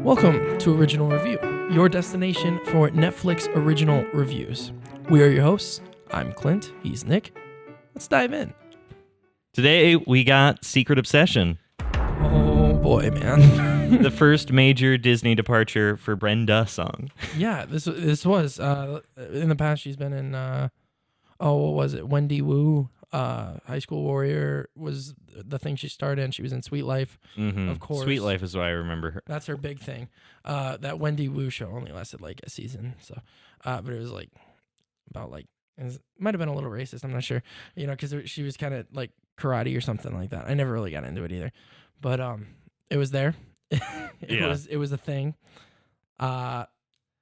Welcome to Original Review, your destination for Netflix original reviews. We are your hosts. I'm Clint. He's Nick. Let's dive in. Today we got Secret Obsession. Oh boy, man. The first major Disney departure for Brenda Song. Yeah, this was in the past. She's been in what was it? Wendy Wu. High School Warrior was the thing she starred in. She was in Sweet Life, of course. Sweet Life is why I remember her. That's her big thing. That Wendy Wu show only lasted like a season, so but it was like about like it might have been a little racist. I'm not sure, because she was kind of like karate or something like that. I never really got into it either, but it was there. It was a thing.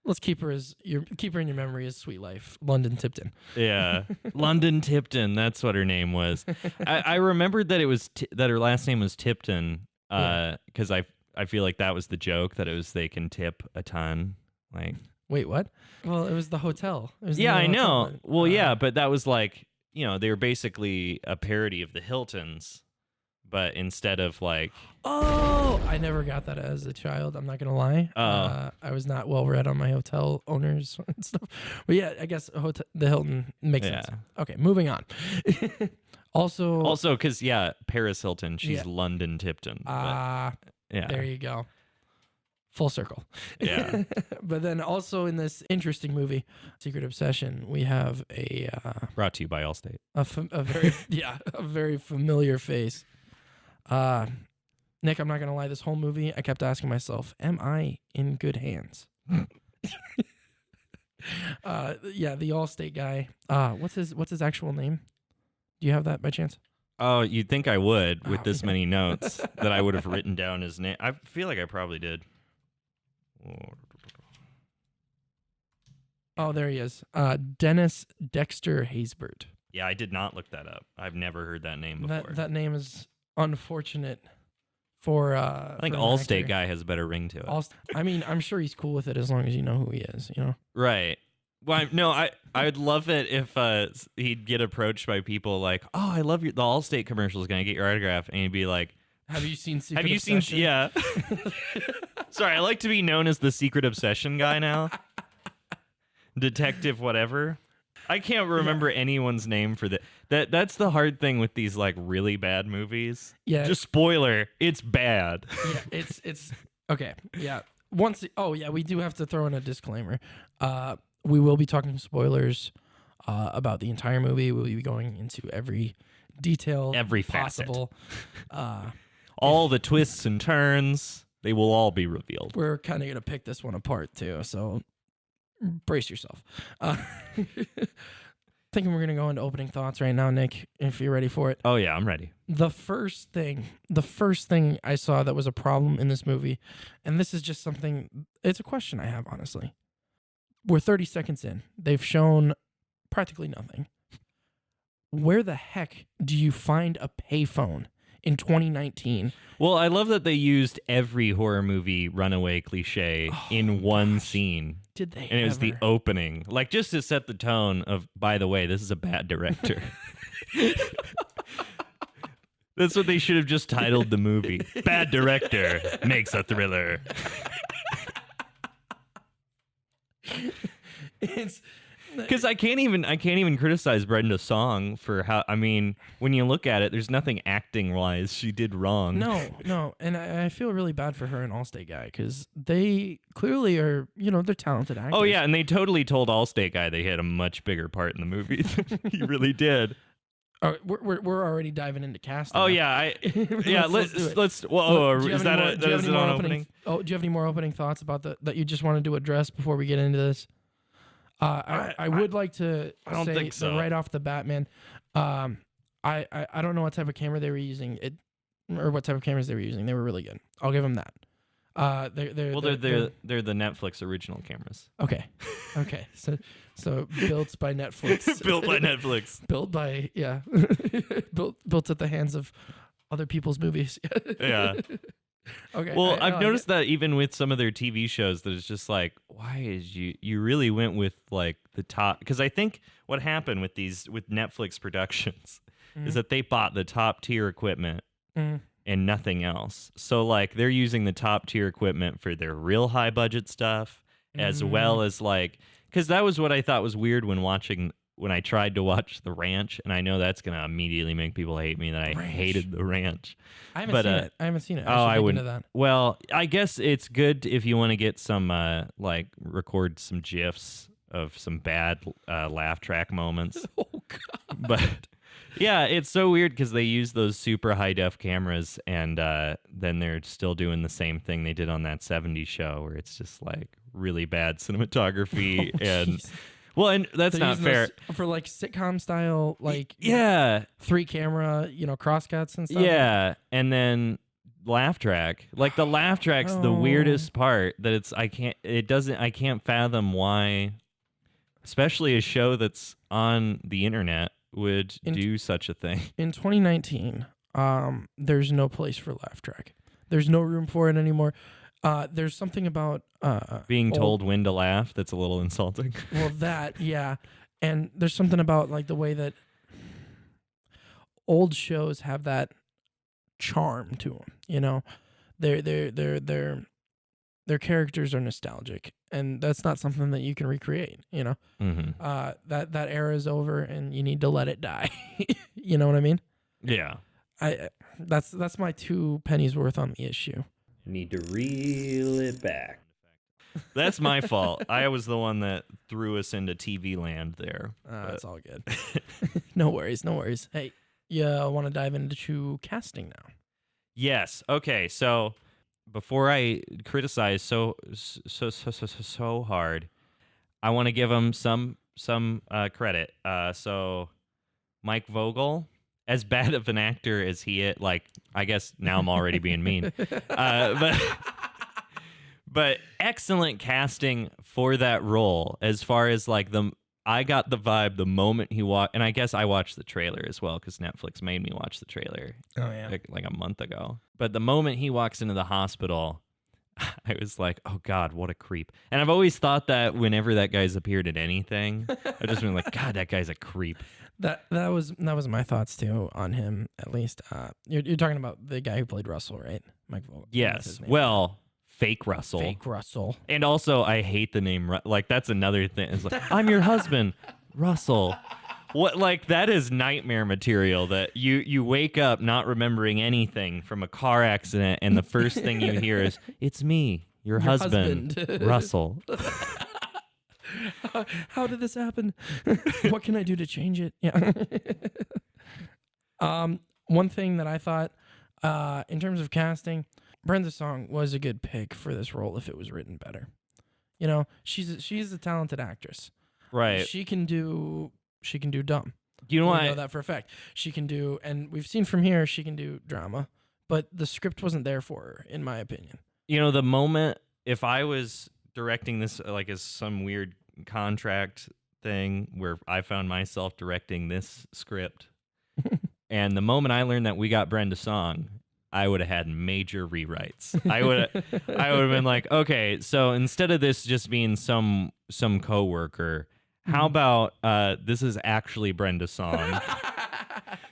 Let's keep her in your memory as Sweet Life, London Tipton. Yeah, London Tipton. That's what her name was. I remembered that it was that her last name was Tipton because I feel like that was the joke, that it was they can tip a ton. Like, wait, what? Well, it was the hotel. It was I know. Hotel, well, yeah, but that was like they were basically a parody of the Hiltons. But instead of like... Oh, I never got that as a child. I'm not going to lie. I was not well read on my hotel owners and stuff. But yeah, I guess the Hilton makes sense. Okay, moving on. Also, because, Paris Hilton, she's London Tipton. There you go. Full circle. Yeah. But then also in this interesting movie, Secret Obsession, we have a... brought to you by Allstate. A very familiar face. Nick, I'm not gonna lie, this whole movie I kept asking myself, am I in good hands? The Allstate guy. What's his actual name? Do you have that by chance? Oh, you'd think I would with this many notes that I would have written down his name. I feel like I probably did. Oh, there he is. Dennis Dexter Haysbert. Yeah, I did not look that up. I've never heard that name before. That name is unfortunate for I think Allstate guy has a better ring to it. I'm sure he's cool with it as long as you know who he is, Right. Well, I would love it if he'd get approached by people like, "Oh, I love the Allstate commercial is going to get your autograph." And he'd be like, "Have you seen Secret Have you Obsession?" seen Yeah. Sorry, I like to be known as the Secret Obsession guy now. Detective whatever. I can't remember anyone's name for that. That's the hard thing with these like really bad movies. Yeah. Just spoiler, it's bad. Yeah, it's okay. Yeah. We do have to throw in a disclaimer. We will be talking spoilers about the entire movie. We'll be going into every detail, every possible. All the twists and turns, they will all be revealed. We're kind of gonna pick this one apart too, so brace yourself. Thinking we're gonna go into opening thoughts right now, Nick, if you're ready for it. Oh yeah, I'm ready. The first thing I saw that was a problem in this movie, and this is just something, it's a question I have, honestly. We're 30 seconds in. They've shown practically nothing. Where the heck do you find a payphone in 2019? Well, I love that they used every horror movie runaway cliche in one scene. Did they? And it was the opening, like just to set the tone of, by the way, this is a bad director. That's what they should have just titled the movie. Bad director makes a thriller. It's because I can't even criticize Brenda Song for how, when you look at it, there's nothing acting wise she did wrong. No, and I feel really bad for her and Allstate guy because they clearly are, they're talented actors. Oh yeah, and they totally told Allstate guy they had a much bigger part in the movie than he really did. We're already diving into casting. Oh now. yeah, let's. Whoa, is that an opening? Oh, do you have any more opening thoughts about that you just wanted to address before we get into this? I would like to say think so. that right off the bat, man. I don't know what type of camera they were using, or what type of cameras they were using. They were really good. I'll give them that. They're the Netflix original cameras. Okay. So built by Netflix. Built by Netflix. Built by built at the hands of other people's movies. Yeah. Okay. Well, I've noticed that even with some of their TV shows, that it's just like, why is you really went with like the top? Because I think what happened with Netflix productions is that they bought the top tier equipment and nothing else. So like they're using the top tier equipment for their real high budget stuff, as well as like, because that was what I thought was weird when I tried to watch The Ranch, and I know that's gonna immediately make people hate me that I hated The Ranch. I haven't seen it. I haven't seen it. I wouldn't. That. Well, I guess it's good if you want to get some like record some gifs of some bad laugh track moments. Oh God! But yeah, it's so weird because they use those super high def cameras, and then they're still doing the same thing they did on that '70s show, where it's just like really bad cinematography and. Geez. Well, and that's not fair for like sitcom style, like 3-camera, crosscuts and stuff. Yeah, and then laugh track, like the laugh track's the weirdest part. That I can't fathom why, especially a show that's on the internet would do such a thing. In 2019, there's no place for laugh track. There's no room for it anymore. There's something about being told when to laugh that's a little insulting. Well, yeah, and there's something about like the way that old shows have that charm to them. Their characters are nostalgic, and that's not something that you can recreate. Mm-hmm. That era is over, and you need to let it die. You know what I mean? Yeah. That's my 2 pennies worth on the issue. Need to reel it back. That's my fault. I was the one that threw us into TV land there. That's all good. No worries. Hey, you want to dive into casting now? Yes. Okay. So before I criticize so hard, I want to give him some credit. So Mike Vogel, as bad of an actor as he is, like, I guess now I'm already being mean, but excellent casting for that role. As far as like I got the vibe the moment he walked, and I guess I watched the trailer as well because Netflix made me watch the trailer. Oh yeah, like a month ago. But the moment he walks into the hospital, I was like, oh God, what a creep. And I've always thought that whenever that guy's appeared in anything, I've just been like, God, that guy's a creep. That was my thoughts too on him. At least you're talking about the guy who played Russell, right? Mike Vogel. Yes. Well, fake Russell. Fake Russell. And also, I hate the name. Like that's another thing. It's like, I'm your husband, Russell. What? Like that is nightmare material. That you wake up not remembering anything from a car accident, and the first thing you hear is, "It's me, your husband. Russell." How did this happen? What can I do to change it? Yeah. One thing that I thought, in terms of casting, Brenda Song was a good pick for this role if it was written better. She's a talented actress. Right. She can do dumb. You know what? I know that for a fact. She can do, and we've seen from here, she can do drama, but the script wasn't there for her, in my opinion. The moment, if I was directing this like as some weird contract thing where I found myself directing this script, and the moment I learned that we got Brenda Song, I would have had major rewrites. I would have been like, okay, so instead of this just being some coworker, how about this is actually Brenda Song?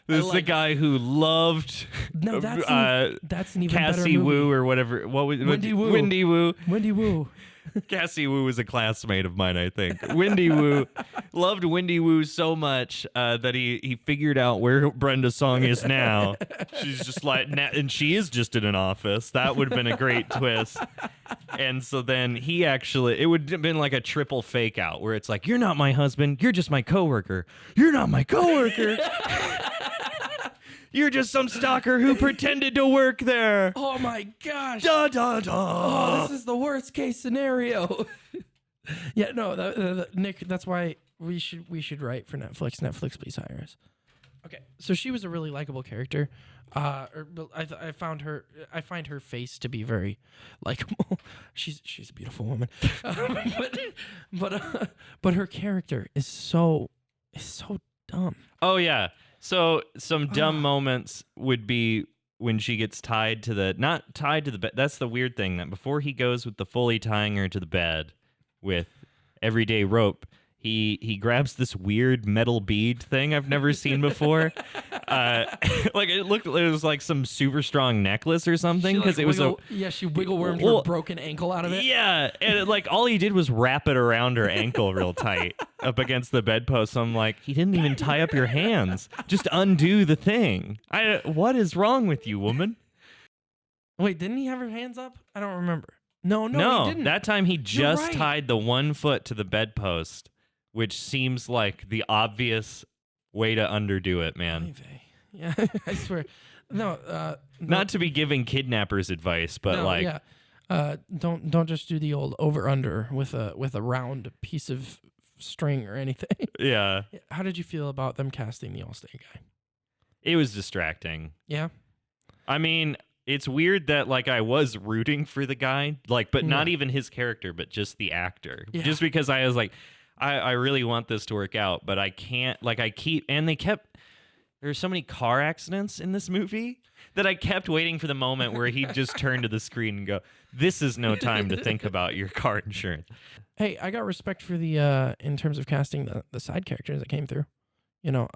This is the guy who loved that's an even Cassie better movie. Wu or whatever. What was Wendy Wu. Wendy Wu. Cassie Wu was a classmate of mine, I think. Wendy Wu loved Wendy Wu so much that he figured out where Brenda Song is now. She's just like, and she is just in an office. That would have been a great twist. And so then it would have been like a triple fake out where it's like, you're not my husband. You're just my coworker. You're not my coworker. You're just some stalker who pretended to work there. Oh my gosh. Da da da. Oh, this is the worst case scenario. Yeah, no, Nick, that's why we should write for Netflix. Netflix, please hire us. Okay, so she was a really likable character. I find her face to be very likable. She's a beautiful woman, but her character is so dumb. Oh yeah. So some dumb moments would be when she gets not tied to the bed. That's the weird thing, that before he goes with the fully tying her to the bed with everyday rope, he grabs this weird metal bead thing I've never seen before. Like it was like some super strong necklace or something because it was she wiggle wormed her broken ankle out of it. Yeah, and like all he did was wrap it around her ankle real tight up against the bedpost. So I'm like, he didn't even tie up your hands. Just undo the thing. What is wrong with you, woman? Wait, didn't he have her hands up? I don't remember. No, he didn't. That time he just right. tied the one foot to the bedpost, which seems like the obvious way to underdo it, man. Yeah, I swear. No, not to be giving kidnappers advice, but don't just do the old over under with a round piece of string or anything. Yeah. How did you feel about them casting the Allstate guy? It was distracting. Yeah. I mean, it's weird that like I was rooting for the guy, like, but not even his character, but just the actor. Yeah. Just because I was like, I really want this to work out, but I can't. Like there's so many car accidents in this movie that I kept waiting for the moment where he'd just turn to the screen and go, "This is no time to think about your car insurance." Hey, I got respect for the in terms of casting the side characters that came through. You know,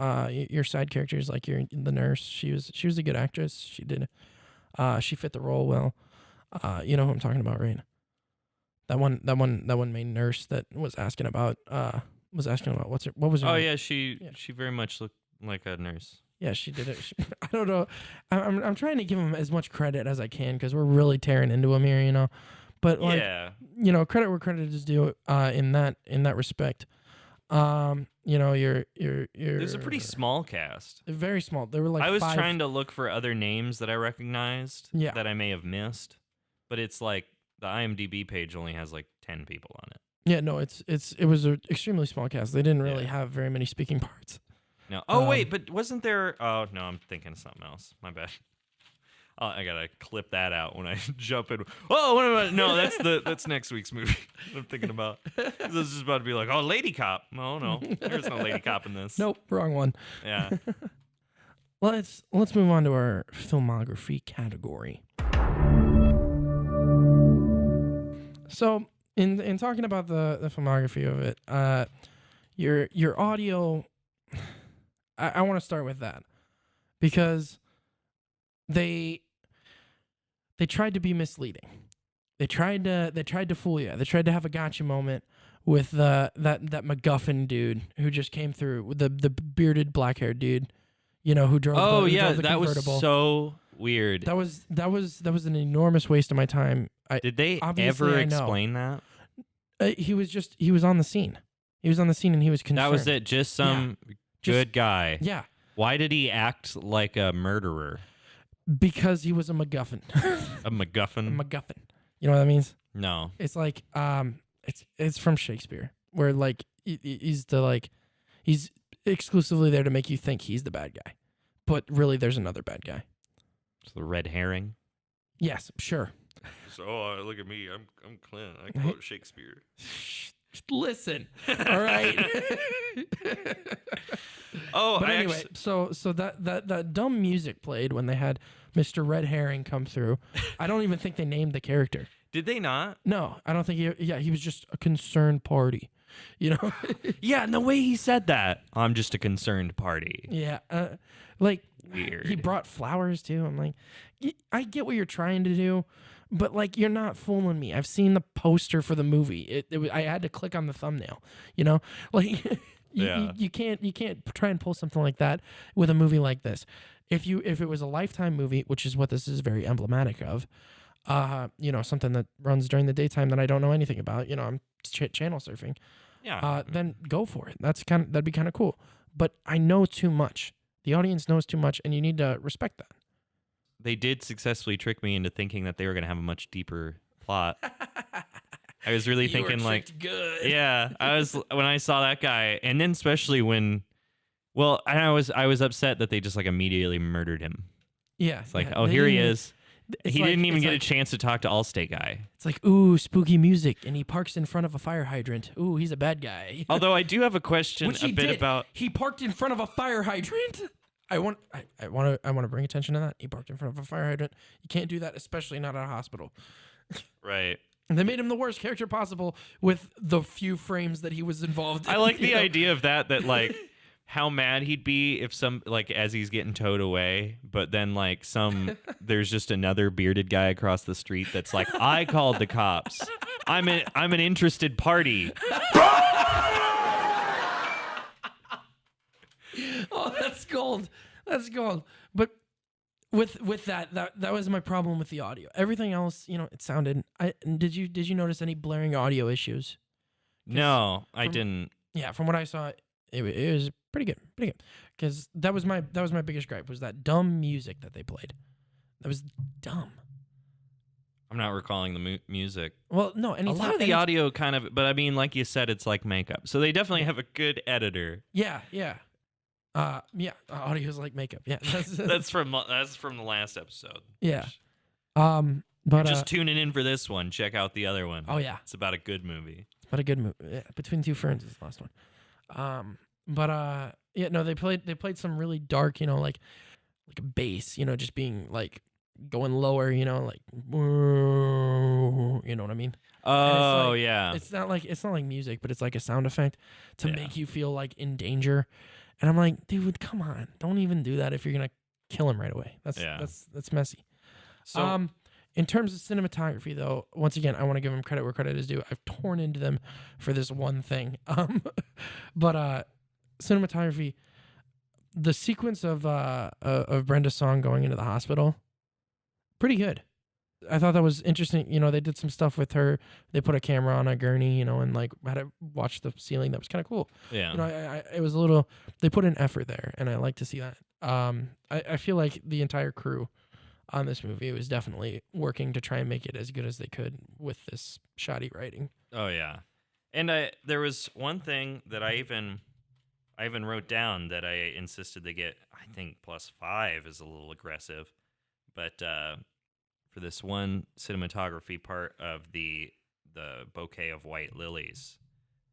your side characters, like the nurse. She was a good actress. She fit the role well. You know who I'm talking about, right? That one main nurse that was asking about what was her name? Yeah, she very much looked like a nurse. Yeah, she did it. I don't know. I'm trying to give him as much credit as I can because we're really tearing into him here, you know. But like, you know, credit where credit is due. In that respect, you know, There's a pretty small cast. Very small. They were like I was 5. trying to look for other names that I recognized. Yeah. That I may have missed, but it's like the IMDb page only has like 10 people on it. Yeah, no, it was an extremely small cast. They didn't really have very many speaking parts. No. Oh wait, but wasn't there? Oh no, I'm thinking of something else. My bad. I gotta clip that out when I jump in. Oh, what about? No, that's next week's movie. I'm thinking about. This is just about to be like, oh, Lady Cop. Oh no, there's no Lady Cop in this. Nope, wrong one. Yeah. Let's move on to our filmography category. So, in talking about the filmography of it, your audio, I want to start with that because they tried to be misleading. They tried to fool you. They tried to have a gotcha moment with that MacGuffin dude who just came through, the bearded black haired dude, you know, who drove. That convertible. Was so weird. That was an enormous waste of my time. Did they ever explain that? He was on the scene. He was on the scene and he was concerned. That was it. Just some good guy. Yeah. Why did he act like a murderer? Because he was a MacGuffin. A MacGuffin? A MacGuffin. You know what that means? No. It's like it's from Shakespeare, where like he's exclusively there to make you think he's the bad guy, but really there's another bad guy. It's the red herring. Yes, sure. So look at me, I'm Clint. I quote Shakespeare. Listen, all right. But anyway, so that dumb music played when they had Mr. Red Herring come through. I don't even think they named the character. Did they not? No, I don't think he was just a concerned party. You know? Yeah, and the way he said that, I'm just a concerned party. Yeah, like weird. He brought flowers too. I'm like, I get what you're trying to do, but like you're not fooling me. I've seen the poster for the movie. I had to click on the thumbnail. You know, like you can't try and pull something like that with a movie like this. If it was a Lifetime movie, which is what this is very emblematic of, you know, something that runs during the daytime that I don't know anything about. You know, I'm channel surfing. Yeah. Then go for it. That'd be kind of cool. But I know too much. The audience knows too much, and you need to respect that. They did successfully trick me into thinking that they were going to have a much deeper plot. I was really thinking like, good. Yeah, when I saw that guy, and then especially when, well, I was upset that they just like immediately murdered him. Yeah. It's like, here he is. He didn't even get like, a chance to talk to Allstate guy. It's like, ooh, spooky music, and he parks in front of a fire hydrant. Ooh, he's a bad guy. Although I do have a question about. He parked in front of a fire hydrant. I want to bring attention to that. He parked in front of a fire hydrant. You can't do that, especially not at a hospital. Right. And they made him the worst character possible with the few frames that he was involved in. I like the you know? idea of that like how mad he'd be if some like as he's getting towed away, but then like there's just another bearded guy across the street that's like, I called the cops. I'm an interested party. Oh, that's gold. That's gold. But with that was my problem with the audio. Everything else, it sounded. Did you notice any blaring audio issues? No, I didn't. Yeah, from what I saw, it was pretty good. Because that was my biggest gripe was that dumb music that they played. That was dumb. I'm not recalling the music. Well, no, A lot of the audio kind of, but I mean, like you said, it's like makeup. So they definitely have a good editor. Yeah. Audio is like makeup. Yeah, That's from the last episode. Yeah. But just tuning in for this one. Check out the other one. Oh yeah, it's about a good movie. But a good movie. Yeah, Between Two Ferns is the last one. They played some really dark, like a bass, just being like going lower, like you know what I mean? Oh like, yeah. It's not like music, but it's like a sound effect to make you feel like in danger. And I'm like, dude, come on. Don't even do that if you're gonna kill him right away. That's messy. So in terms of cinematography, though, once again, I want to give them credit where credit is due. I've torn into them for this one thing. But cinematography, the sequence of Brenda's song going into the hospital, pretty good. I thought that was interesting. They did some stuff with her. They put a camera on a gurney, and like had to watch the ceiling. That was kind of cool. Yeah. It was a little. They put an effort there, and I like to see that. I feel like the entire crew on this movie was definitely working to try and make it as good as they could with this shoddy writing. Oh yeah, and there was one thing that I even wrote down that I insisted they get. I think +5 is a little aggressive, but for this one cinematography part of the bouquet of white lilies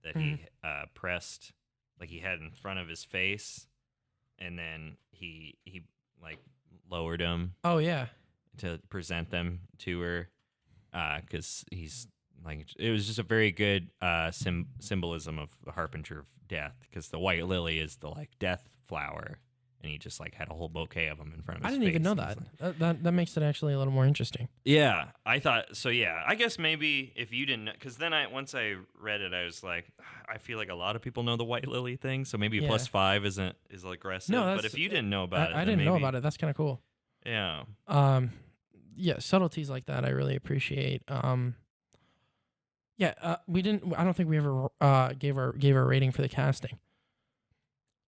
that he pressed, like he had in front of his face, and then he like lowered them. Oh yeah, to present them to her, because he's like, it was just a very good symbolism of the harbinger of death, because the white lily is the like death flower, and he just like had a whole bouquet of them in front of his face. I didn't even know that. Like, that makes it actually a little more interesting. Yeah, I thought so. Yeah, I guess maybe if you didn't, because then once I read it, I was like, I feel like a lot of people know the white lily thing, so maybe +5 is aggressive. No, but if you didn't know about it, I didn't know about it. That's kind of cool. Yeah. Yeah, subtleties like that I really appreciate. We didn't. I don't think we ever gave our rating for the casting.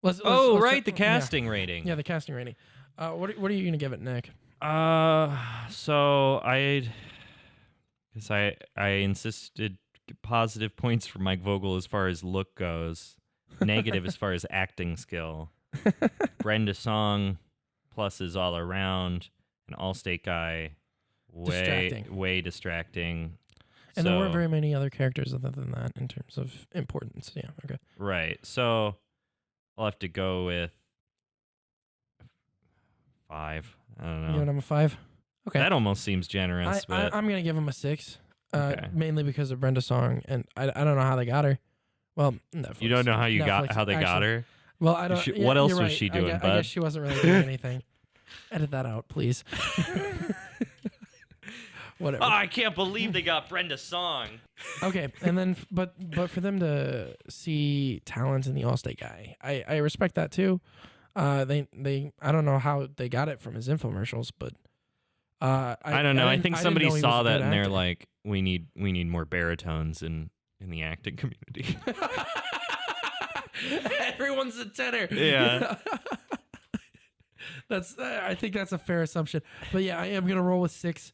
Let's the casting rating. Yeah, the casting rating. What are you gonna give it, Nick? So I insisted positive points for Mike Vogel as far as look goes, negative as far as acting skill. Brenda Song, pluses all around. An Allstate guy, way distracting. And there weren't very many other characters other than that in terms of importance. Yeah, okay. Right. So I'll have to go with 5. I don't know. You giving him a 5? Okay. That almost seems generous. But I'm gonna give him a 6. Okay. Mainly because of Brenda Song, and I don't know how they got her. Well, Netflix. You don't know how they got her? Well, I don't. What else you're was right. she doing, I bud? guess she wasn't really doing anything. Edit that out, please. Whatever. Oh, I can't believe they got Brenda Song. Okay, and then but for them to see talent in the Allstate guy, I respect that too. They I don't know how they got it from his infomercials, but I don't know. I think somebody saw that and they're actor. like, we need more baritones in the acting community. Everyone's a tenor. Yeah. I think that's a fair assumption. But yeah, I am gonna roll with 6,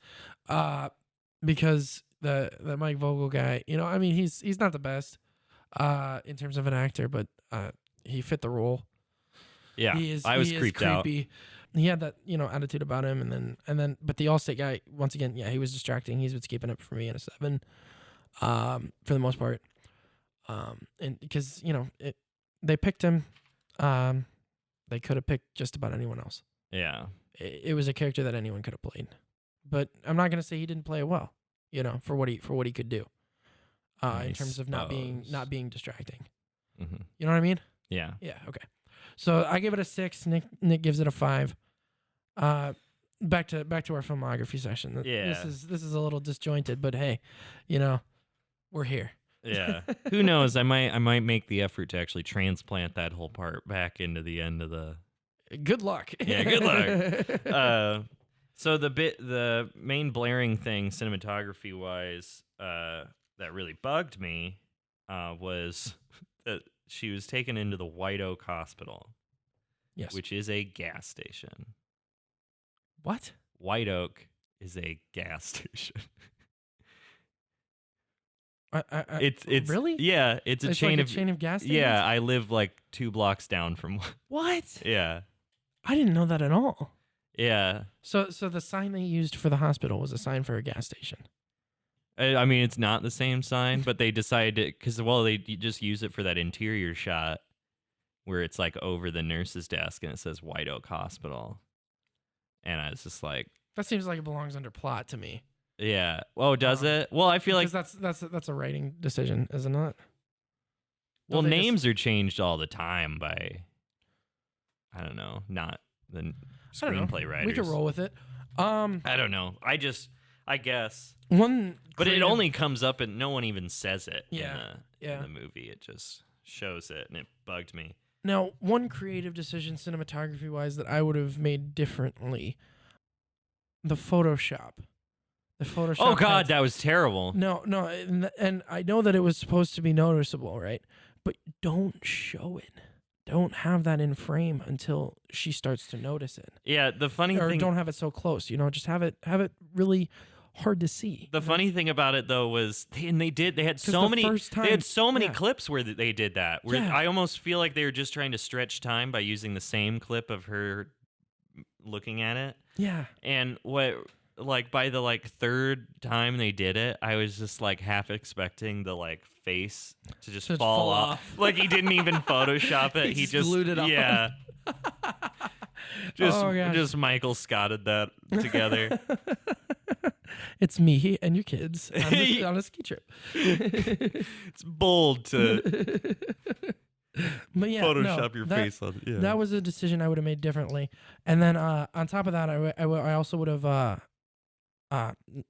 because the Mike Vogel guy, I mean, he's not the best in terms of an actor, but he fit the role. Yeah, I was creeped out. He had that attitude about him, and then but the Allstate guy, once again, yeah, he was distracting. He's what's keeping up for me in a 7, for the most part, and because they picked him. They could have picked just about anyone else. Yeah. It was a character that anyone could have played. But I'm not going to say he didn't play it well. for what he could do. I In terms of not suppose. being distracting. Hmm. You know what I mean? Yeah. Yeah. Okay. So I give it a 6. Nick gives it a 5. Back to our filmography session. Yeah. This is a little disjointed, but hey, we're here. Yeah. Who knows? I might make the effort to actually transplant that whole part back into the end of the. Good luck. Yeah, good luck. So the main blaring thing cinematography wise that really bugged me was that she was taken into the White Oak Hospital, Yes. which is a gas station. What? White Oak is a gas station. It's really? Yeah, it's a chain like of a chain of gas stations? Yeah, I live like 2 blocks down from one. What? Yeah. I didn't know that at all. Yeah. So the sign they used for the hospital was a sign for a gas station. I mean, it's not the same sign, but they decided because they just use it for that interior shot where it's like over the nurse's desk and it says White Oak Hospital, and I was just like, That seems like it belongs under plot to me. yeah. Oh, does it? Well, I feel like Because that's a writing decision, isn't it? well, Don't they just- names are changed all the time by I don't know, not the I don't know. screenplay writers. We could roll with it. I don't know. I guess. One, But it creative- only comes up and no one even says it Yeah, in the movie. It just shows it and it bugged me. Now, one creative decision cinematography wise that I would have made differently. The Photoshop. The Photoshop. Oh God, had- that was terrible. No, and I know that it was supposed to be noticeable, right? But don't show it. Don't have that in frame until she starts to notice it. Yeah, the funny Or thing don't have it so close, just have it really hard to see. The funny thing about it though was they had 'Cause so the many first they had time- so many yeah. clips where they did that. Where Yeah. I almost feel like they were just trying to stretch time by using the same clip of her looking at it. Yeah. And by the third time they did it, I was just like half expecting the face to just To fall fall off. off. Like he didn't even Photoshop it. He just glued it on. Yeah. Oh, gosh. Just Michael Scotted that together. It's me and your kids on a ski trip. It's bold to But yeah, Photoshop your that- face on it. Yeah. That was a decision I would have made differently. And then on top of that, I also would have.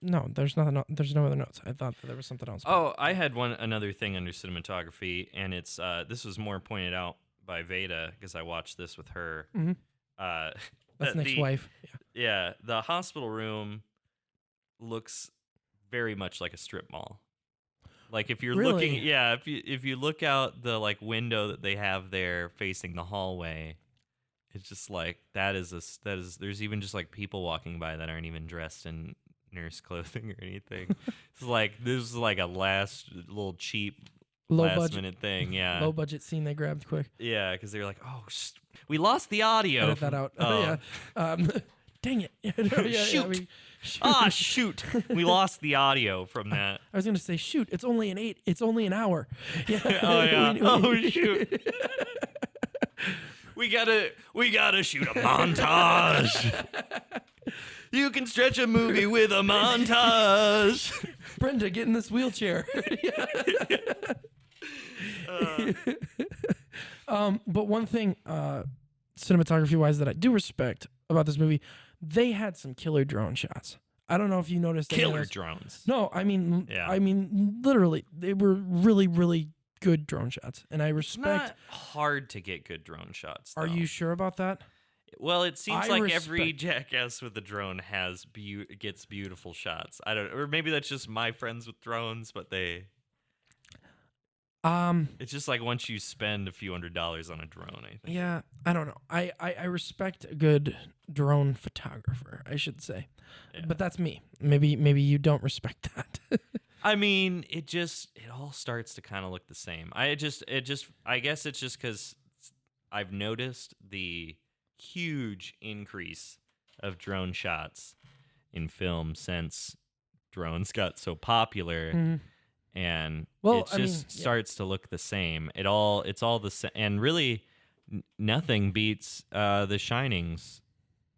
No, there's nothing. There's no other notes. I thought that there was something else. Oh, I had another thing under cinematography, and it's this was more pointed out by Veda because I watched this with her. Mhm. That's That's Nick's wife. Yeah, the hospital room looks very much like a strip mall. Like if you're looking, Really? yeah, if you look out the window that they have there facing the hallway, it's just like that is there's even just people walking by that aren't even dressed in nurse clothing or anything. It's like this is like a last little cheap Low last budget. minute thing, yeah. Low budget scene they grabbed quick. Yeah, because they were like, oh, we lost the audio. Edit that out. Oh. Yeah. Dang it. Yeah, Shoot. shoot. Ah, shoot. We lost the audio from that. I was gonna say, shoot. It's only an hour. Yeah. Oh, yeah. Oh, We- shoot. We gotta shoot a montage. You can stretch a movie with a montage. Brenda, get in this wheelchair. But one thing, cinematography wise, that I do respect about this movie, they had some killer drone shots. I don't know if you noticed any of Killer those. drones. No, I mean, Yeah. literally, they were really, really good drone shots, and I It's respect. not hard to get good drone shots. Are though. you sure about that? Well, it seems I like every respect- jackass with a drone gets beautiful shots. I don't, or maybe that's just my friends with drones, but it's just like once you spend a few $100s on a drone, I think. Yeah, I don't know. I respect a good drone photographer, I should say, Yeah. but that's me. Maybe you don't respect that. I mean, it all starts to kind of look the same. I guess it's just because I've noticed the huge increase of drone shots in film since drones got so popular. Mhm. And Well, it I mean, just yeah. starts to look the same. It's all the same, and really, nothing beats The Shining's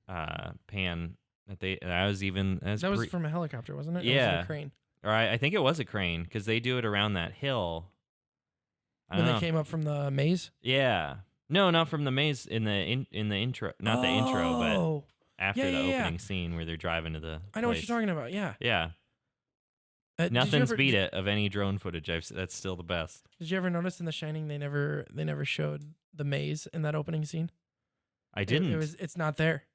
pan that they. That was even That was from a helicopter, wasn't it? It was Yeah. like a crane. Or I think it was a crane because they do it around that hill. I When don't they know. came up from the maze. Yeah. No, not from the maze in the intro. Not the intro, but Oh, after Yeah, the yeah, yeah. opening scene where they're driving to the I know what place. you're talking about. Yeah. Yeah. Did you Nothing's ever- beat it of any drone footage. That's still the best. Did you ever notice in The Shining they never showed the maze in that opening scene? I It- didn't. It's not there.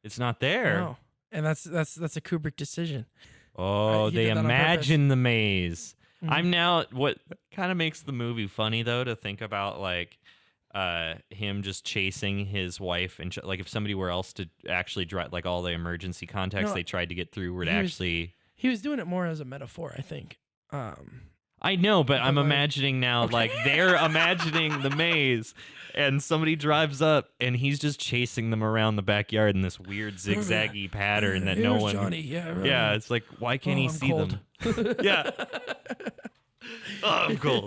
It's not there. No. And that's a Kubrick decision. Oh, he they did that on purpose. imagine the maze. Mhm. I'm now what kind of makes the movie funny though to think about like him just chasing his wife and like if somebody were else to actually drive like all the emergency contacts No, they tried to get through were to he was- actually He was doing it more as a metaphor, I think. I know, but I'm like- imagining now like they're imagining the maze and somebody drives up and he's just chasing them around the backyard in this weird zigzaggy pattern that no Here's one Johnny. Yeah. Yeah, it's like why can't he I'm see cold. them? Yeah. Oh, I'm cold.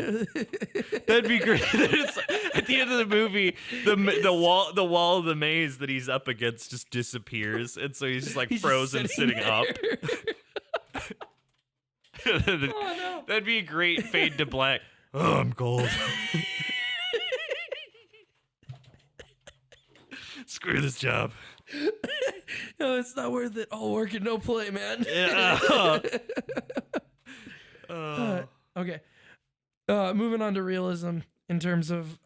That'd be great. It's, at the end of the movie, the wall of the maze that he's up against just disappears, and so he's just like He's just frozen, sitting up. Oh, no. That'd be a great fade to black. Oh, I'm cold. Screw this job. No, it's not worth it. All work and no play, man. Yeah. Okay. Moving on to realism in terms of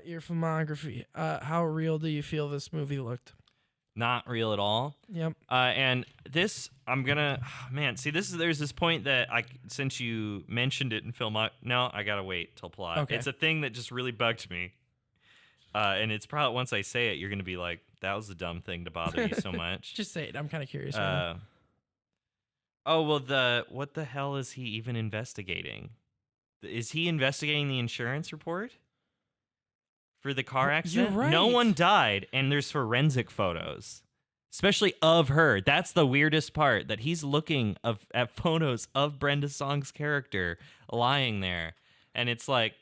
your filmography. How real do you feel this movie looked? Not real at all. Yep. And this, I'm gonna, man. See, there's this point that since you mentioned it in film, no, I gotta wait till plot. Okay. It's a thing that just really bugged me. And it's probably once I say it, you're gonna be like, that was a dumb thing to bother you so much. Just say it. I'm kind of curious. Right now. Oh well, what the hell is he even investigating? Is he investigating the insurance report for the car accident? You're No right. one died, and there's forensic photos, especially of her. That's the weirdest part. That he's looking at photos of Brenda Song's character lying there, and it's like,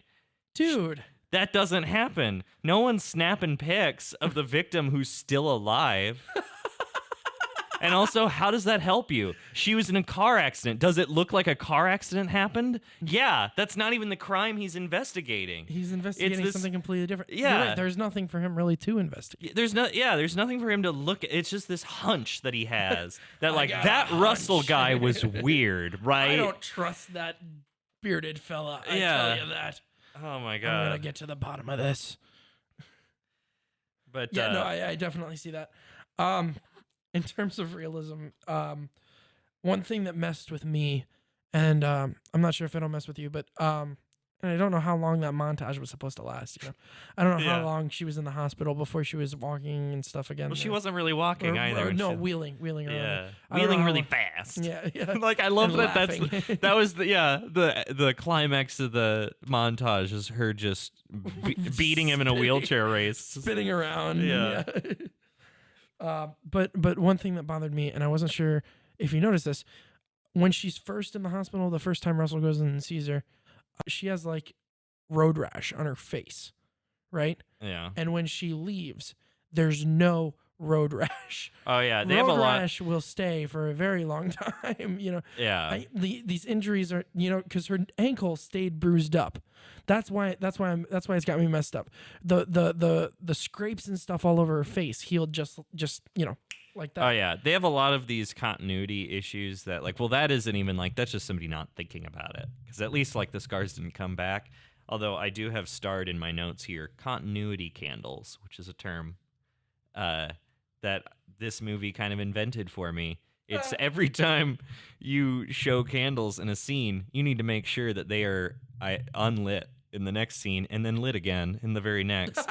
Dude. that doesn't happen. No one's snapping pics of the victim who's still alive. And also, how does that help you? She was in a car accident. Does it look like a car accident happened? Yeah, that's not even the crime he's investigating. He's investigating this- something completely different. You're Yeah. right, there's nothing for him really to investigate. There's nothing for him to look at. It's just this hunch that he has that like got that a Russell hunch. guy was weird, right? I don't trust that bearded fella. I Yeah. tell you that. Oh my I'm gonna god. get to the bottom of this. But Yeah, no, I definitely see that. In terms of realism, one thing that messed with me, and I'm not sure if it'll mess with you, but and I don't know how long that montage was supposed to last. You know, I don't know Yeah. how long she was in the hospital before she was walking and stuff again. well, she wasn't really walking either. when no, she- wheeling around. yeah, I don't know wheeling how really long- fast. Yeah, yeah. Like I love And that. laughing. That was the climax of the montage is her just beating him in a wheelchair race. Spinning around. Yeah. But one thing that bothered me, and I wasn't sure if you noticed this, when she's first in the hospital, the first time Russell goes in and sees her, she has like road rash on her face, right? Yeah. And when she leaves, there's no road rash. Oh yeah, they road have a lot. rash will stay for a very long time. You know, Yeah. these injuries are, you know, because her ankle stayed bruised up. That's why it's got me messed up. The scrapes and stuff all over her face healed just you know, like that. Oh yeah, they have a lot of these continuity issues that like, well, that isn't even like that's just somebody not thinking about it because at least like the scars didn't come back. Although I do have starred in my notes here continuity candles, which is a term that this movie kind of invented for me. It's every time you show candles in a scene, you need to make sure that they are unlit in the next scene and then lit again in the very next.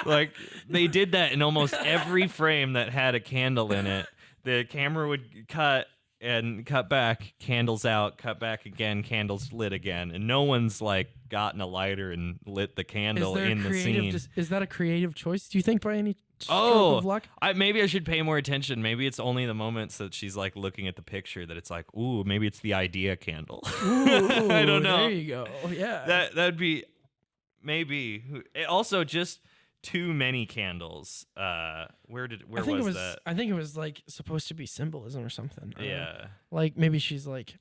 Like they did that in almost every frame that had a candle in it. The camera would cut and cut back, candles out, cut back again, candles lit again. And no one's like gotten a lighter and lit the candle in the scene. Is that a creative choice? Do you think by any stroke of luck? Maybe I should pay more attention. Maybe it's only the moments that she's like looking at the picture that it's like, ooh, maybe it's the idea candle. Ooh, I don't know. There you go. Yeah. That'd be maybe. Also, just too many candles. Where was that? I think it was like supposed to be symbolism or something. I don't know. Yeah. Like maybe she's like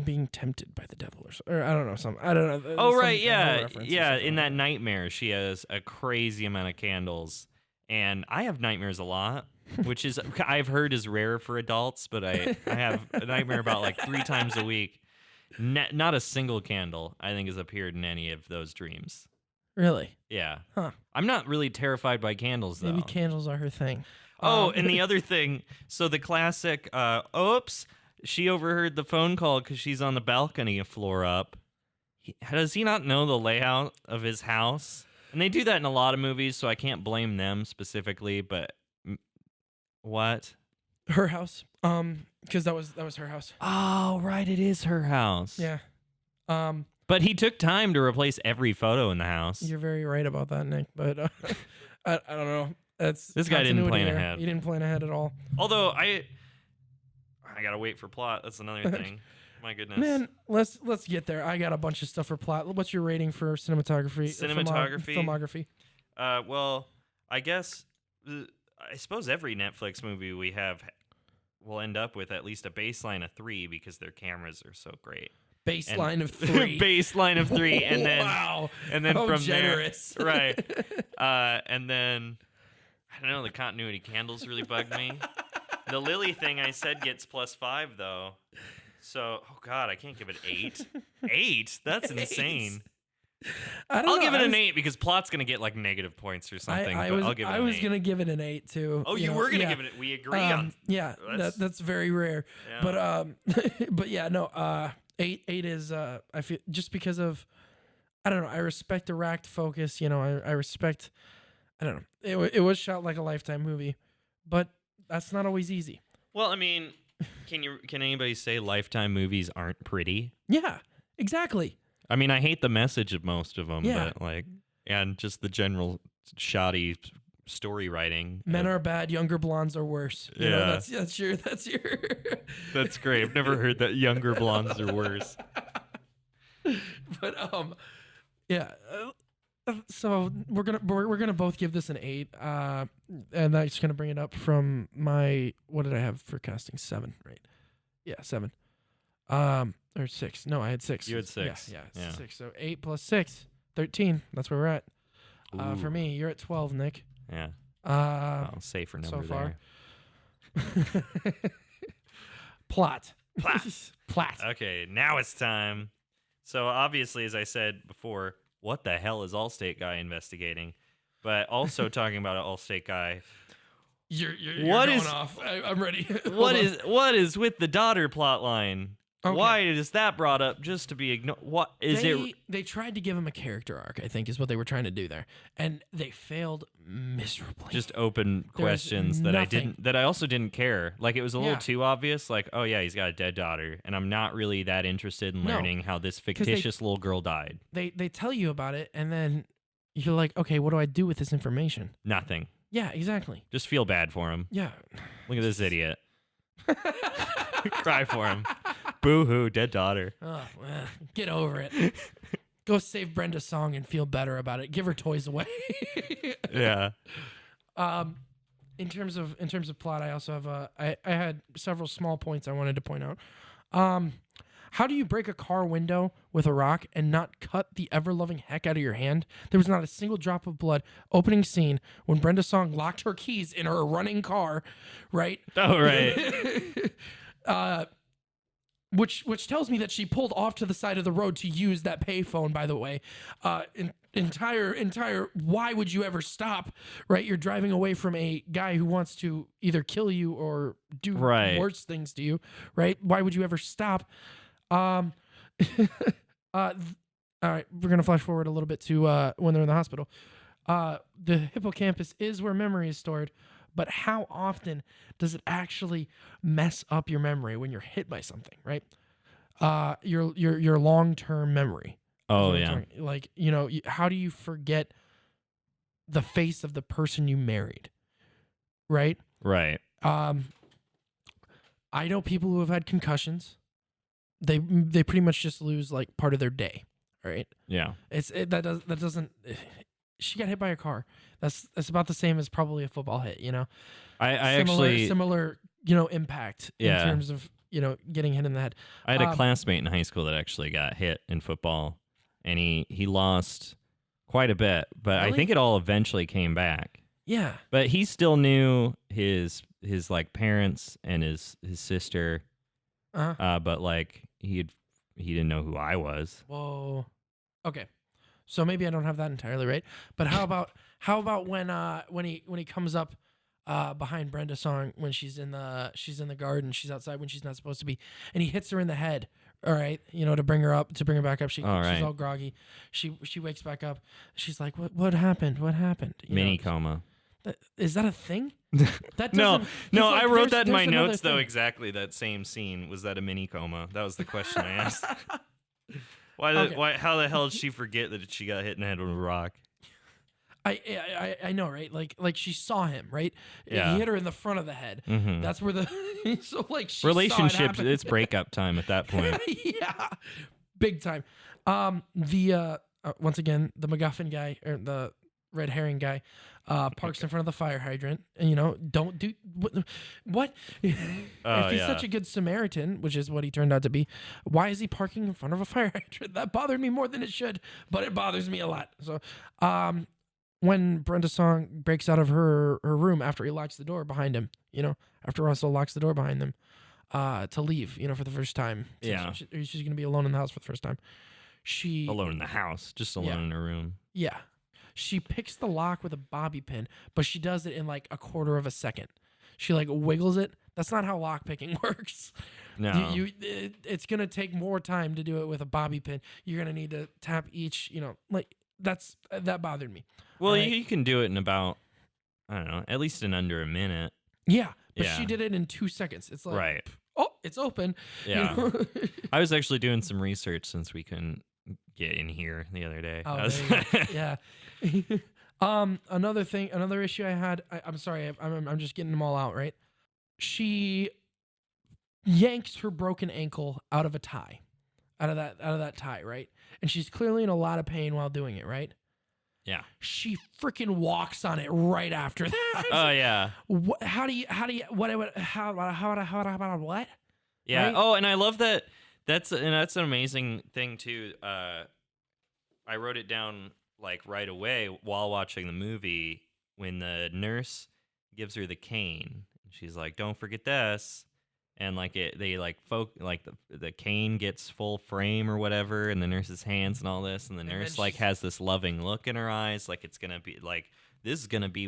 being tempted by the devil or I don't know, some I don't know. Oh some right, yeah, reference or yeah. something In like that nightmare, she has a crazy amount of candles, and I have nightmares a lot, which is I've heard is rare for adults, but I have a nightmare about like 3 times a week. Not a single candle I think has appeared in any of those dreams. Really? Yeah, Huh. I'm not really terrified by candles though. Maybe candles are her thing. Oh, and the other thing, so the classic, oops, she overheard the phone call because she's on the balcony a floor up. Does he not know the layout of his house? And they do that in a lot of movies, so I can't blame them specifically, but what? Her house. Because that was her house. Oh, right, it is her house. Yeah. But he took time to replace every photo in the house. You're very right about that, Nick. But I don't know. That's This guy didn't continuity plan there. ahead. He didn't plan ahead at all. Although I gotta wait for plot. That's another thing. My goodness. Man, let's get there. I got a bunch of stuff for plot. What's your rating for cinematography? Cinematography? Filmography. Well, I guess I suppose every Netflix movie we have will end up with at least a baseline of 3 because their cameras are so great. Baseline of 3. Baseline of 3, and then wow. and then How from generous. there, right? And then I don't know. The continuity candles really bugged me. The Lily thing I said gets +5 though. So, oh god, I can't give it 8. 8? That's insane. I'll give it an 8 because plot's gonna get like negative points or something. I but was, I'll give it I an was 8. gonna give it an 8 too. Oh, you were gonna give it. We agree on. Yeah, that's very rare. Yeah. But yeah, no. 8 is I feel just because of I don't know. I respect the racked focus. You know, I respect. I don't know. It was shot like a Lifetime movie, but that's not always easy. Well, I mean, can anybody say Lifetime movies aren't pretty? Yeah, exactly. I mean, I hate the message of most of them, Yeah. but like, and just the general shoddy story writing. Men are bad. Younger blondes are worse. You know, Yeah. that's your. That's great. I've never heard that younger blondes are worse. But yeah. So we're gonna both give this an 8, and that's gonna bring it up from my what did I have for casting 7, right? Yeah, 7. Or 6. No, I had 6. You had 6. Yeah, Yeah. 6. So 8 plus 6, 13. That's where we're at. For Ooh. me, you're at 12, Nick. Yeah. Oh, Safer number so far. there. Plot. Plot. Okay, now it's time. So obviously, as I said before, what the hell is Allstate guy investigating? But also talking about an Allstate guy. You're What going is- off. I'm ready. What is with the daughter plot line? Okay. Why is that brought up just to be ignored? What is it? They tried to give him a character arc, I think, is what they were trying to do there, and they failed miserably. Just open There was questions nothing. that I also didn't care. Like it was a little Yeah. too obvious. Like, oh yeah, he's got a dead daughter, and I'm not really that interested in No. learning how this 'Cause they- fictitious little girl died. they tell you about it, and then you're like, okay, what do I do with this information? Nothing. Yeah, exactly. Just feel bad for him. Yeah. Look at this idiot. Cry for him. Boo hoo, dead daughter. Oh, get over it. Go save Brenda's song and feel better about it. Give her toys away. Yeah. In terms of plot, I also have I had several small points I wanted to point out. How do you break a car window with a rock and not cut the ever-loving heck out of your hand? There was not a single drop of blood. Opening scene when Brenda Song locked her keys in her running car, right? Oh right. Which tells me that she pulled off to the side of the road to use that payphone, by the way. Entire why would you ever stop, right? You're driving away from a guy who wants to either kill you or do Right. worse things to you, right? Why would you ever stop? All right, we're gonna flash forward a little bit to when they're in the hospital. The hippocampus is where memory is stored, but how often does it actually mess up your memory when you're hit by something, right? Your long-term memory. Oh Is what I'm yeah. talking- like, you know, how do you forget the face of the person you married, right? Right. I know people who have had concussions. They pretty much just lose like part of their day, right? Yeah. That doesn't. She got hit by a car. That's about the same as probably a football hit. You know, I actually similar impact Yeah. in terms of getting hit in the head. I had a classmate in high school that actually got hit in football, and he lost quite a bit, but I Really? think it all eventually came back. Yeah. But he still knew his like parents and his sister, but like he didn't know who I was. Whoa. Okay. So maybe I don't have that entirely right. But how about when he comes up behind Brenda Song when she's in the garden, she's outside when she's not supposed to be, and he hits her in the head. All right, to bring her back up. She's right. all groggy. She wakes back up. She's like, "What happened? What happened?" Mini coma. Is that a thing? That No, doesn't- I like, wrote that in my there's another notes though. thing. Exactly that same scene. Was that a mini coma? That was the question I asked. Okay. Why? How the hell did she forget that she got hit in the head with a rock? I know, right? Like she saw him, right? Yeah. He hit her in the front of the head. Mhm. That's where so like she Relationships. saw it happen. It's breakup time at that point. Yeah, big time. Once again, the MacGuffin guy or the red herring guy parks in front of the fire hydrant, and don't do what? If he's such a good Samaritan, which is what he turned out to be, why is he parking in front of a fire hydrant? That bothered me more than it should, but it bothers me a lot. So, when Brenda Song breaks out of her room after he locks the door behind him, after Russell locks the door behind them, to leave, for the first time. Yeah. She's going to be alone in the house for the first time. She Alone in the house, just alone in her room. Yeah. She picks the lock with a bobby pin, but she does it in like a quarter of a second. She like wiggles it. That's not how lock picking works. No. It's going to take more time to do it with a bobby pin. You're going to need to tap each, that bothered me. Well, Right. you can do it in about, I don't know, at least in under a minute. Yeah, but Yeah. she did it in 2 seconds. It's like, Right. oh, it's open. Yeah. I was actually doing some research since we couldn't get in here the other day. Oh, I was- there you go. Yeah. Another issue I had. I'm sorry. I'm just getting them all out. Right. She yanks her broken ankle out of a tie, out of that tie. Right. And she's clearly in a lot of pain while doing it. Right. Yeah. She freaking walks on it right after that. Oh yeah. What? How? Yeah. Right? Oh, and I love that. That's an amazing thing too. I wrote it down like right away while watching the movie when the nurse gives her the cane. She's like, "Don't forget this," and like the cane gets full frame or whatever in the nurse's hands and all this, and the And nurse then like she's- has this loving look in her eyes, like it's gonna be like. This is going to be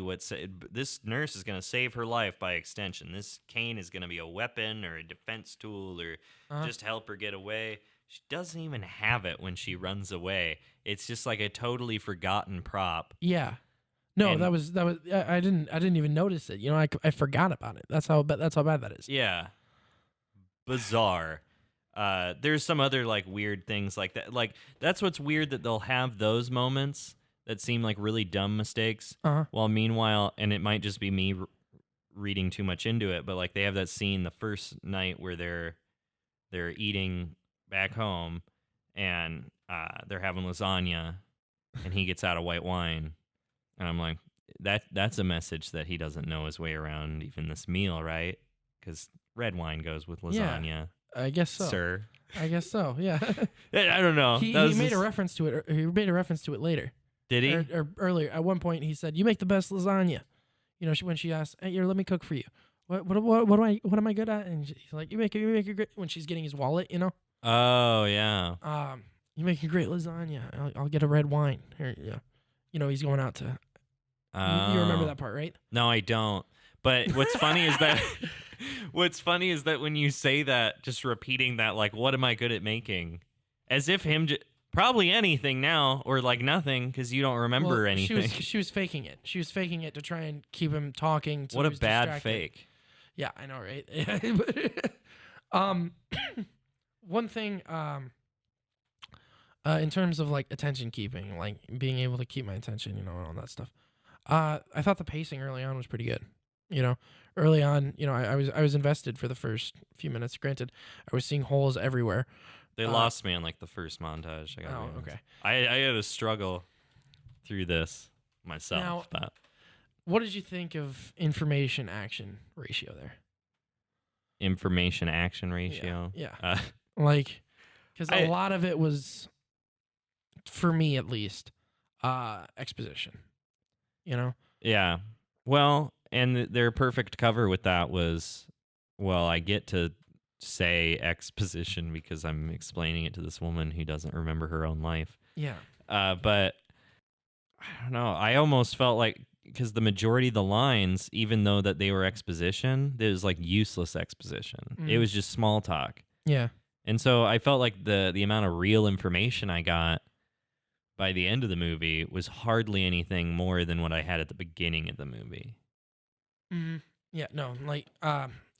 this nurse is going to save her life by extension. This cane is going to be a weapon or a defense tool or just help her get away. She doesn't even have it when she runs away. It's just like a totally forgotten prop. Yeah. No, And- that was I didn't even notice it. I forgot about it. That's how bad that is. Yeah. Bizarre. There's some other like weird things like that. Like that's what's weird that they'll have those moments that seem like really dumb mistakes. Uh-huh. While meanwhile, and it might just be me reading too much into it, but like they have that scene the first night where they're eating back home and they're having lasagna and he gets out of white wine. And I'm like, that's a message that he doesn't know his way around even this meal, right? Because red wine goes with lasagna, I guess so. sir. I guess so. Yeah. I don't know. he That was made a just- reference to it. He made a reference to it later. Did he? Or earlier. At one point, he said, "You make the best lasagna." When she asked, "Hey, here, let me cook for you." What am I good at? And he's like, "You make it great." When she's getting his wallet, Oh yeah. you make a great lasagna. I'll get a red wine. Here, yeah. He's going out to. You remember Oh. that part, right? No, I don't. But what's funny is that when you say that, just repeating that, like, what am I good at making? As if probably anything now or like nothing because you don't remember Well, anything. She was faking it. She was faking it to try and keep him talking. So What he a was bad distracted. fake. Yeah, I know, right? One thing, in terms of like attention keeping, like being able to keep my attention, and all that stuff. I thought the pacing early on was pretty good. Early on, I was invested for the first few minutes. Granted, I was seeing holes everywhere. They lost me on like the first montage. I gotta Oh, be honest. okay. I had to struggle through this myself. Now- But What did you think of information action ratio there? information action ratio. Yeah. Like, because I- a lot of it was, for me at least, exposition. You know? Yeah. Well, and their perfect cover with that was, well, I get to say exposition because I'm explaining it to this woman who doesn't remember her own life. Yeah. But I don't know. I almost felt like, because the majority of the lines, even though that they were exposition, it was like useless exposition. It Mhm. was just small talk. Yeah. And so I felt like the amount of real information I got by the end of the movie was hardly anything more than what I had at the beginning of the movie. Mm-hmm. Yeah. No. Like,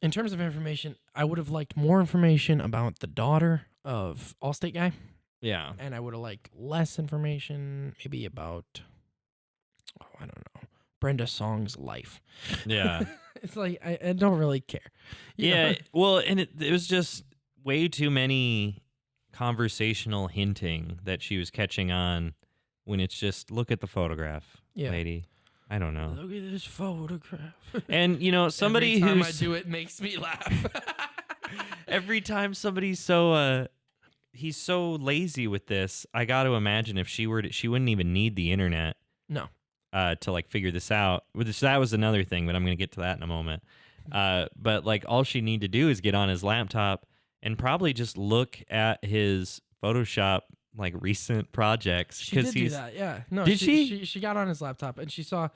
in terms of information, I would have liked more information about the daughter of Allstate guy, Yeah. and I would have liked less information, maybe about, I don't know, Brenda Song's life. Yeah. It's like I don't really care. You know? Yeah. Well, and it was just way too many conversational hinting that she was catching on when it's just, look at the photograph, Yeah. lady. I don't know. Look at this photograph. And, somebody Every time who's... I do it makes me laugh. Every time somebody's so he's so lazy with this, I got to imagine if she were to, she wouldn't even need the internet No. to like figure this out. Which that was another thing, but I'm going to get to that in a moment. But like all she need to do is get on his laptop and probably just look at his Photoshop like recent projects, She did do he's that, yeah. No, Did she got on his laptop and she saw.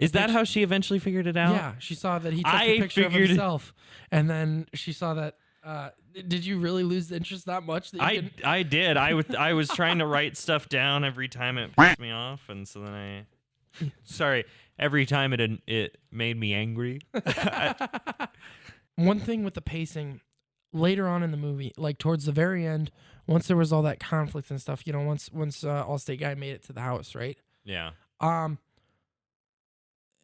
Is that how she eventually figured it out? Yeah, she saw that he took I a picture of figured- himself, and then she saw that. Did you really lose the interest that much? That you I did. I was trying to write stuff down every time it pissed me off, and so then every time it made me angry. One thing with the pacing later on in the movie, like towards the very end, once there was all that conflict and stuff, once Allstate guy made it to the house, right? Yeah.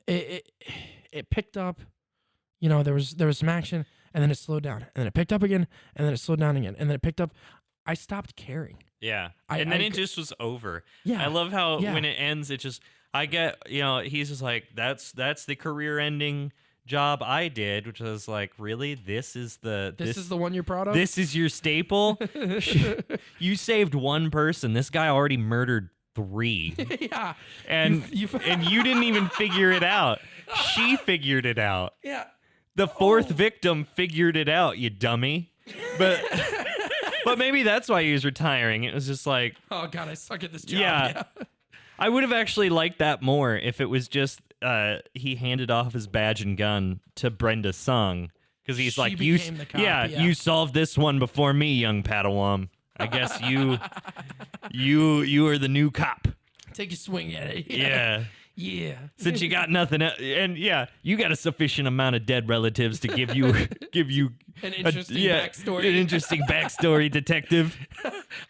It picked up, there was some action, and then it slowed down, and then it picked up again, and then it slowed down again, and then it picked up. I stopped caring. Yeah. I- And then I it c- just was over. Yeah, I love how Yeah. when it ends, it just, I get, he's just like, that's the career ending job I did, which was like, really? This is the one you're proud of. this is your staple? You saved one person. This guy already murdered 3. Yeah, And You- and you didn't even figure it out. She figured it out. yeah. The 4th Oh. victim figured it out, you dummy. But but maybe that's why he was retiring. It was just like, Oh God, I suck at this job. Yeah. I would have actually liked that more if it was just he handed off his badge and gun to Brenda Sung, because he's She like, became the cop, yeah, yeah. you solved this one before me, young Padawan. I guess you are the new cop. Take a swing at it. Yeah. Yeah. Since you got nothing, and yeah, you got a sufficient amount of dead relatives to give you An interesting backstory. an interesting backstory, detective.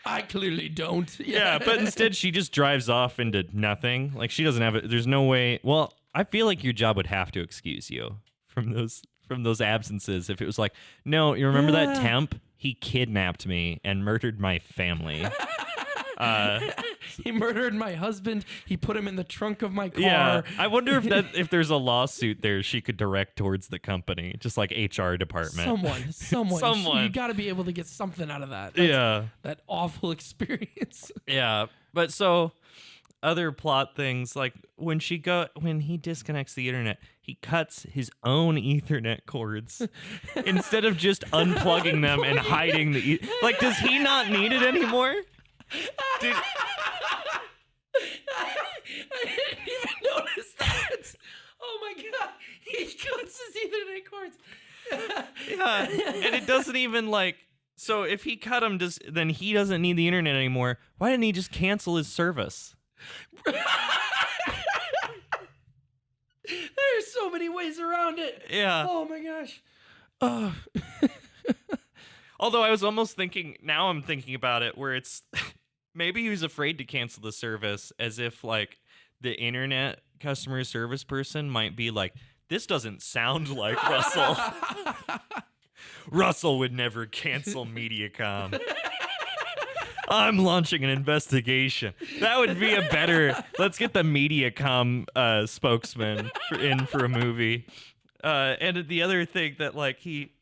I clearly don't. Yeah, but instead she just drives off into nothing. Like she doesn't have it. There's no way. Well, I feel like your job would have to excuse you from those absences. If it was like, no, you remember that Yeah. temp? He kidnapped me and murdered my family. He murdered my husband. He put him in the trunk of my car. Yeah, I wonder if there's a lawsuit there she could direct towards the company, just like HR department. Someone. Someone. You got to be able to get something out of that. That's- Yeah, That awful experience. yeah. But so other plot things, like when he disconnects the internet, he cuts his own Ethernet cords instead of just unplugging them and hiding the like. Does he not need it anymore? Did, I didn't even notice that. Oh my God. He cuts his Ethernet cords. yeah, and it doesn't even like. So if he cut him, then he doesn't need the internet anymore. Why didn't he just cancel his service? There's so many ways around it. Yeah. Oh my gosh. Oh. Although I was almost thinking, now I'm thinking about it, where it's maybe he was afraid to cancel the service, as if like the internet customer service person might be like, this doesn't sound like Russell. Russell would never cancel Mediacom. I'm launching an investigation. That would be a better. Let's get the Mediacom spokesman in for a movie. And the other thing that like he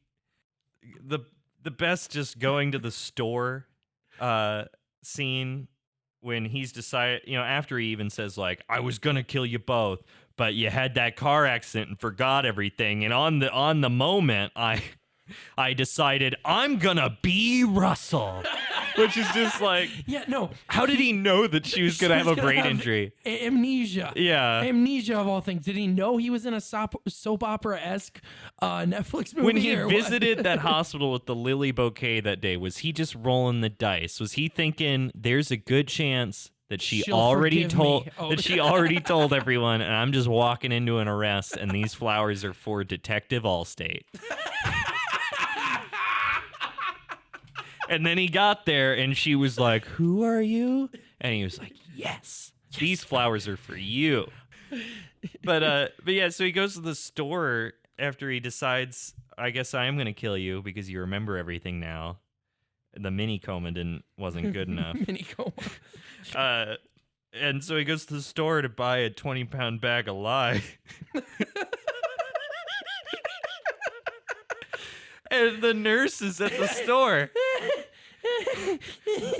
the best just going to the store scene when he's decided, after he even says like, I was gonna kill you both, but you had that car accident and forgot everything, and on the moment I decided I'm gonna be Russell. Which is just like, Yeah, no. how did he know that she was gonna have a brain injury? Amnesia. Yeah. Amnesia of all things. Did he know he was in a soap opera-esque Netflix movie? When he or what? visited that hospital with the lily bouquet that day, was he just rolling the dice? Was he thinking there's a good chance that she She'll already forgive told me. Oh. that she already told everyone, and I'm just walking into an arrest, and these flowers are for Detective Allstate. And then he got there, and she was like, "Who are you?" And he was like, "Yes, these flowers are for you." But yeah, so he goes to the store after he decides, I guess I am gonna kill you because you remember everything now. The mini coma wasn't good enough. Mini coma. And so he goes to the store to buy a 20-pound bag of lye. And the nurse is at the store.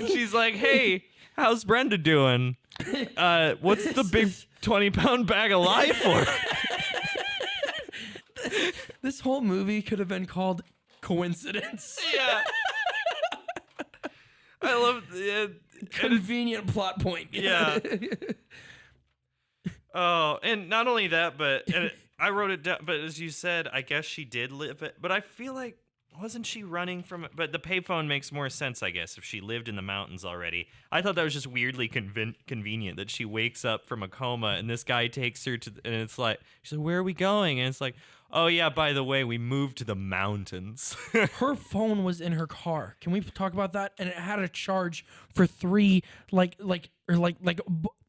She's like, "Hey, how's Brenda doing? What's the big 20-pound bag of lye for?" This whole movie could have been called Coincidence. Yeah. I love Convenient plot point. Yeah. Oh, and not only that, but I wrote it down. But as you said, I guess she did live it. But I feel like, wasn't she running from it? But the payphone makes more sense, I guess, if she lived in the mountains already. I thought that was just weirdly convenient that she wakes up from a coma and this guy takes her to, and it's like, she's like, "Where are we going?" And it's like, "Oh yeah, by the way, we moved to the mountains." Her phone was in her car. Can we talk about that? And it had a charge for 3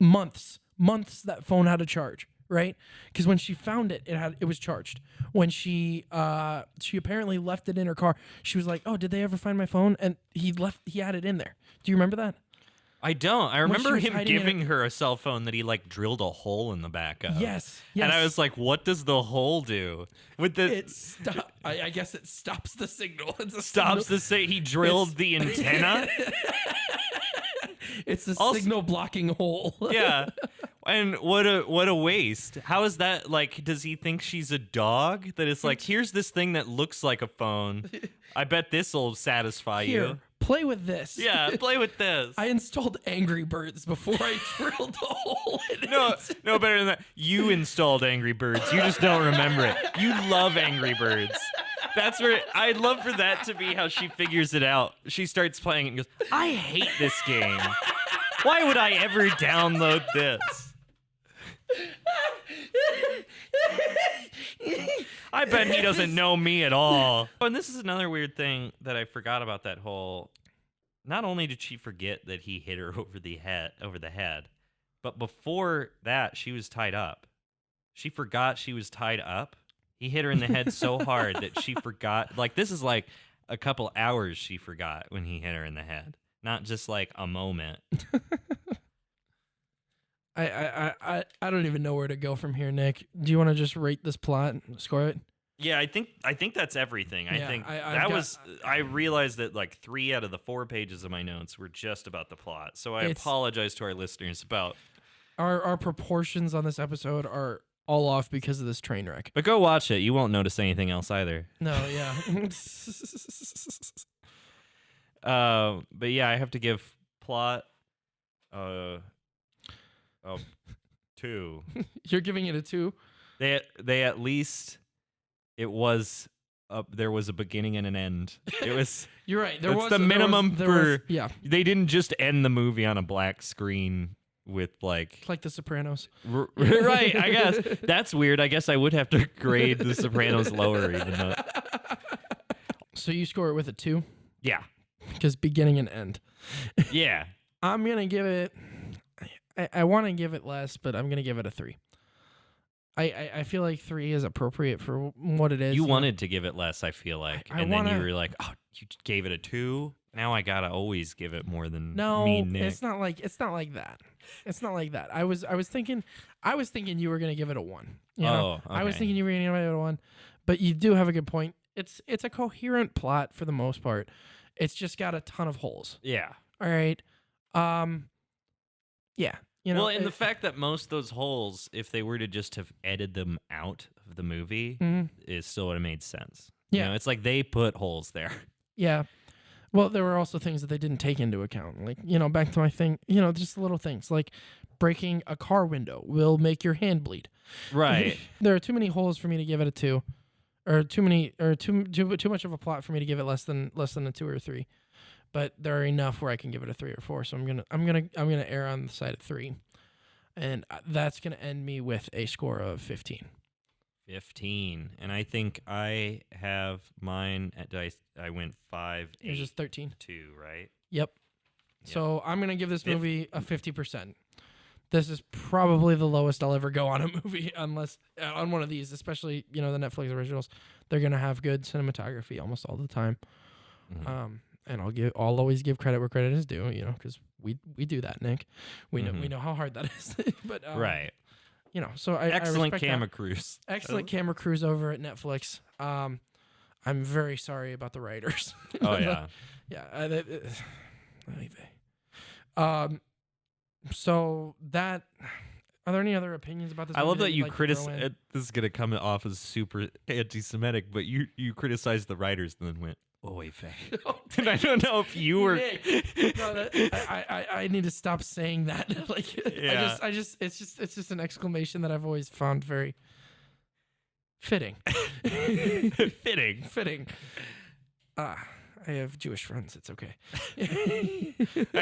months. Months that phone had a charge, right? Because when she found it, it was charged. When she apparently left it in her car, she was like, "Oh, did they ever find my phone?" And he had it in there. Do you remember that? I don't. I she remember was him hiding in giving her a cell phone that he like drilled a hole in the back of. Yes. And I was like, "What does the hole do?" With the I guess it stops the signal. stops the say he drilled the antenna. It's a Also- signal blocking hole. Yeah. And what a waste. How is that, like, does he think she's a dog? That it's like, here's this thing that looks like a phone. I bet this'll satisfy Here, you. play with this. Yeah, play with this. I installed Angry Birds before I drilled a hole in it. No, better than that. You installed Angry Birds. You just don't remember it. You love Angry Birds. That's where I'd love for that to be how she figures it out. She starts playing it and goes, "I hate this game. Why would I ever download this? I bet he doesn't know me at all." Oh, and this is another weird thing that I forgot about that whole. Not only did she forget that he hit her over the head, but before that she was tied up. She forgot she was tied up. He hit her in the head so hard that she forgot. Like, this is like a couple hours she forgot when he hit her in the head, not just like a moment. I don't even know where to go from here, Nick. Do you want to just rate this plot, score it? Yeah, I think that's everything. I Yeah, think I've got- I realized that like 3 out of the 4 pages of my notes were just about the plot. So I It's- apologize to our listeners about. Our proportions on this episode are all off because of this train wreck. But go watch it. You won't notice anything else either. No, yeah. But yeah, I have to give plot 2. You're giving it a 2? They at least there was a beginning and an end. It was You're right. That's the minimum for- yeah, they didn't just end the movie on a black screen with like like The Sopranos. right, I guess. That's weird. I guess I would have to grade The Sopranos lower even though. So you score it with a 2 Yeah. because beginning and end. Yeah. I'm gonna give it. I want to give it less, but I'm gonna give it a 3. I feel like 3 is appropriate for what it is. You wanted to give it less, I feel like. I And then you wanna- were like, "Oh, you gave it a 2? Now I got to always give it more than No, me, Nick." it's not like that. It's not like that. I was thinking you were gonna give it a 1. You know? Oh, I was okay. thinking you were gonna give it a 1, but you do have a good point. It's a coherent plot for the most part. It's just got a ton of holes. Yeah. All right. Yeah. You know, Well, and the fact that most of those holes, if they were to just have edited them out of the movie, is still would have made sense. You Yeah. know, it's like they put holes there. Yeah. Well, there were also things that they didn't take into account. Like, you know, back to my thing, you know, just little things like breaking a car window will make your hand bleed. Right. There are too many holes for me to give it a 2, or too much of a plot for me to give it less than a 2 or a 3. But there are enough where I can give it a 3 or 4. So I'm gonna err on the side of 3, and that's gonna end me with a score of 15. 15. And I think I have mine at dice. I went 5, 8, It's just 13. 2, right? Yep. Yeah. So I'm gonna give this movie a 50%. This is probably the lowest I'll ever go on a movie, unless on one of these, especially, you know, the Netflix originals. They're gonna have good cinematography almost all the time. Mhm. And I'll always give credit where credit is due, you know, because we do that, Nick. We know how hard that is. But Right. you know, so I Excellent respect camera that. crews. Excellent camera crews over at Netflix. I'm very sorry about the writers. Oh, yeah. Yeah. So that. Are there any other opinions about this? I movie love that you'd you like to throw criticize. in? This is gonna come off as super anti-Semitic, but you criticized the writers and then went, "Oh wait, Faye." And I don't know if you were. Nick, no, I need to stop saying that. Like, Yeah. it's just an exclamation that I've always found very fitting. Fitting. I have Jewish friends. It's okay. I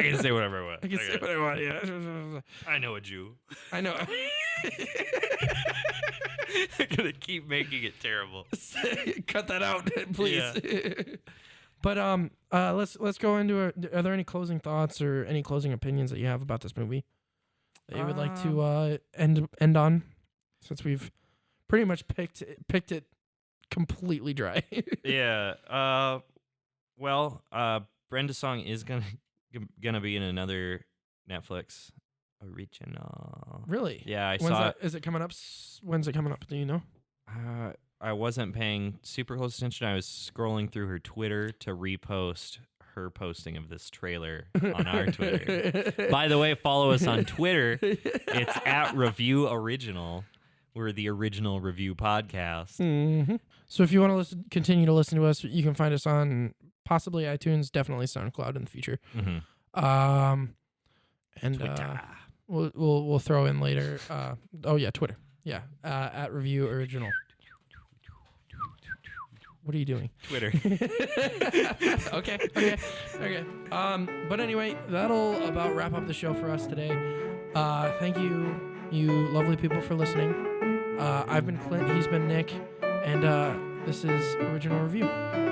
can say whatever I want. I can say what I want. Yeah, I know a Jew. I know. I'm gonna keep making it terrible. Cut that out, please. But let's go into are there any closing thoughts or any closing opinions that you have about this movie that you would like to end on, since we've pretty much picked it completely dry? Yeah. Well, Brenda Song is gonna be in another Netflix original. Really? Yeah, I When's saw. that? Is it coming up? When's it coming up? Do you know? I wasn't paying super close attention. I was scrolling through her Twitter to repost her posting of this trailer on our Twitter. By the way, follow us on Twitter. It's at Review Original. We're the original review podcast. Mm-hmm. So if you want to continue to listen to us, you can find us on possibly iTunes, definitely SoundCloud in the future. Mm-hmm. And Twitter. we'll throw in later. Twitter. Yeah, at Review Original. What are you doing? Twitter. Okay. But anyway, that'll about wrap up the show for us today. Thank you lovely people, for listening. I've been Clint. He's been Nick. And this is Original Review.